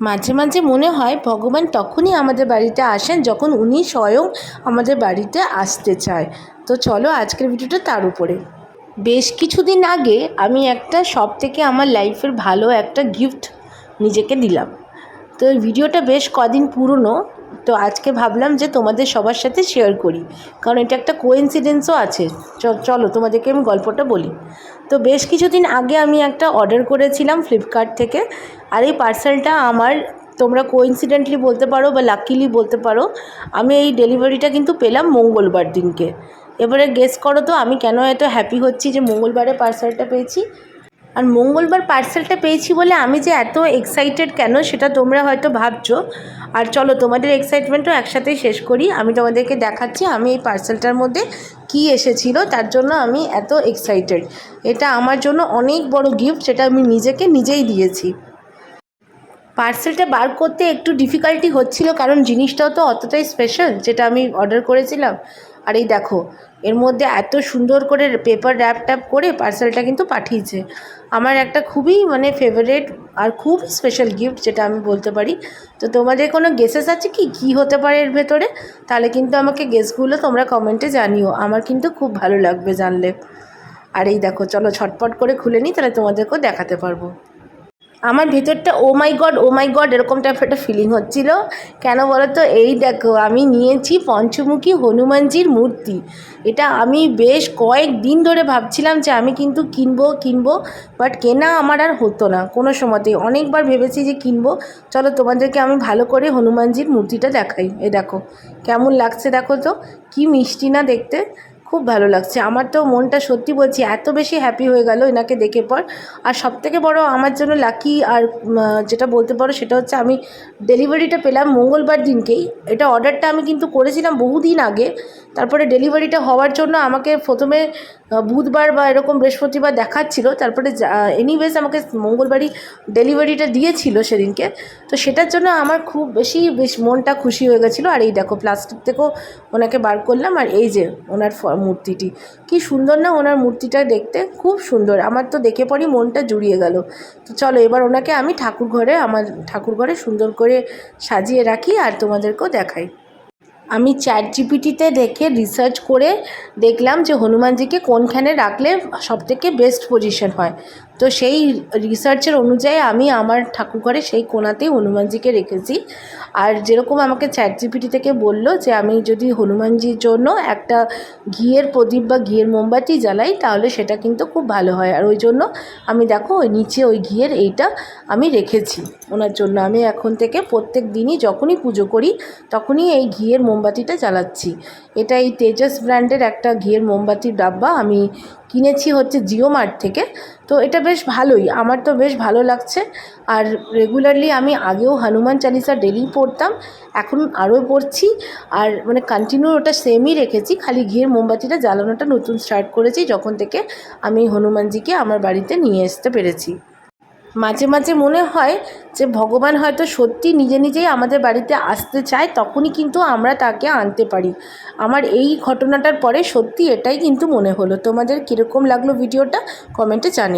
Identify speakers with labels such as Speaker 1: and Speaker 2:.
Speaker 1: মাঝে মাঝে মনে হয় ভগবান তখনই আমাদের বাড়িতে আসেন যখন উনি স্বয়ং আমাদের বাড়িতে আসতে চায়। তো চলো আজকের ভিডিওটা তার উপরে। বেশ কিছুদিন আগে আমি একটা সব থেকে আমার লাইফের ভালো একটা গিফট নিজেকে দিলাম। তো এই ভিডিওটা বেশ কদিন পুরনো, তো আজকে ভাবলাম যে তোমাদের সবার সাথে শেয়ার করি, কারণ এটা একটা কোইন্সিডেন্সও আছে। চলো তোমাদেরকে আমি গল্পটা বলি। তো বেশ কিছুদিন আগে আমি একটা অর্ডার করেছিলাম ফ্লিপকার্ট থেকে, আর এই পার্সেলটা আমার, তোমরা কোইন্সিডেন্টলি বলতে পারো বা লাকিলি বলতে পারো, আমি এই ডেলিভারিটা কিন্তু পেলাম মঙ্গলবার দিনকে। এবারে গেস করো তো আমি কেন এত হ্যাপি হচ্ছি যে মঙ্গলবারে পার্সেলটা পেয়েছি। আর মঙ্গলবার পার্সেলটা পেয়েছি বলে আমি যে এত এক্সাইটেড কেন সেটা তোমরা হয়তো ভাবছো। আর চলো তোমাদের এক্সাইটমেন্টও একসাথেই শেষ করি। আমি তোমাদেরকে দেখাচ্ছি আমি এই পার্সেলটার মধ্যে কি এসেছিলো, তার জন্য আমি এত এক্সাইটেড। এটা আমার জন্য অনেক বড় গিফট, সেটা আমি নিজেকে নিজেই দিয়েছি। পার্সেলটা বার করতে একটু ডিফিকাল্টি হচ্ছিল, কারণ জিনিসটাও তো অতটাই স্পেশাল যেটা আমি অর্ডার করেছিলাম। আর এই দেখো, এর মধ্যে এত সুন্দর করে পেপার র্যাপ ট্যাপ করে পার্সেলটা কিন্তু পাঠিয়েছে। আমার একটা খুবই ফেভারিট আর খুব স্পেশাল গিফট, যেটা আমি বলতে পারি। তো তোমাদের কোনো গেসেস আছে কি কী হতে পারে এর ভেতরে? তাহলে কিন্তু আমাকে গেসগুলো তোমরা কমেন্টে জানিও, আমার কিন্তু খুব ভালো লাগবে জানলে। আর এই দেখো, চলো ছটপট করে খুলে নিই, তাহলে তোমাদেরকেও দেখাতে পারবো। আমার ভেতরটা ও মাই গড এরকম টাইপের একটা ফিলিং হচ্ছিল। কেন বলো তো? এই দেখো, আমি নিয়েছি পঞ্চমুখী হনুমানজির মূর্তি। এটা আমি বেশ কয়েকদিন ধরে ভাবছিলাম যে আমি কিন্তু কিনবো, বাট কেনা আমার আর হতো না কোনো সময়তেই। অনেকবার ভেবেছি যে কিনবো। চলো তোমাদেরকে আমি ভালো করে হনুমানজির মূর্তিটা দেখাই। এই দেখো কেমন লাগছে, দেখো তো কি মিষ্টি না দেখতে, খুব ভালো লাগছে। আমার তো মনটা সত্যি বলছি এত বেশি হ্যাপি হয়ে গেল এনাকে দেখে পর। আর সবথেকে বড় আমার জন্য লাকি আর যেটা বলতে পারো সেটা হচ্ছে আমি ডেলিভারিটা পেলাম মঙ্গলবার দিনকেই। এটা অর্ডারটা আমি কিন্তু করেছিলাম বহুদিন আগে। তারপরে ডেলিভারিটা হওয়ার জন্য আমাকে প্রথমে বুধবার বা এরকম বৃহস্পতিবার দেখাচ্ছিল, তারপরে এনিওয়েজ আমাকে মঙ্গলবারই ডেলিভারিটা দিয়েছিল সেদিনকে। তো সেটার জন্য আমার খুব বেশ মনটা খুশি হয়ে গেছিলো। আর এই দেখো প্লাস্টিক থেকেও ওনাকে বার করলাম, আর এই যে ওনার মূর্তিটি, কি সুন্দর না ওনার মূর্তিটা দেখতে, খুব সুন্দর। আমার তো দেখে পরই মনটা জুড়িয়ে গেল। তো চলো এবার ওনাকে আমি আমার ঠাকুর ঘরে সুন্দর করে সাজিয়ে রাখি আর তোমাদেরকেও দেখাই। আমি চ্যাটজিপিটিতে দেখে রিসার্চ করে দেখলাম যে হনুমানজিকে কোনখানে রাখলে সবথেকে বেস্ট পজিশন হয়। তো সেই রিসার্চের অনুযায়ী আমি আমার ঠাকুরঘরে সেই কোণাতেই হনুমানজিকে রেখেছি। আর যেরকম আমাকে চ্যাটজিপিটি থেকে বললো যে আমি যদি হনুমানজির জন্য একটা ঘিয়ের প্রদীপ বা ঘিয়ের মোমবাতি জ্বালাই তাহলে সেটা কিন্তু খুব ভালো হয়। আর ওই জন্য আমি দেখো ওই নিচে ওই ঘিয়ের এইটা আমি রেখেছি ওনার জন্য। আমি এখন থেকে প্রত্যেক দিনই যখনই পুজো করি তখনই এই ঘিয়ের মোমবাতিটা জ্বালাচ্ছি। এটা এই তেজস ব্র্যান্ডের একটা ঘিয়ের মোমবাতির ডাব্বা আমি কিনেছি হচ্ছে জিও মার্ট থেকে। তো এটা বেশ ভালোই, আমার তো বেশ ভালো লাগছে। আর রেগুলারলি আমি আগেও হনুমান চালিসা ডেলি পড়তাম, এখন আরও পড়ছি। আর কন্টিনিউ ওটা সেমই রেখেছি, খালি ঘিয়ের মোমবাতিটা জ্বালানোটা নতুন স্টার্ট করেছি যখন থেকে আমি হনুমানজিকে আমার বাড়িতে নিয়ে আসতে পেরেছি। মাঝে মাঝে মনে হয় যে ভগবান হয়তো সত্যি নিজে নিজেই আমাদের বাড়িতে আসতে চায়, তখনই কিন্তু আমরা তাকে আনতে পারি। আমার এই ঘটনাটার পরে সত্যি এটাই কিন্তু মনে হলো। তোমাদের কীরকম লাগলো ভিডিওটা কমেন্টে জানিও।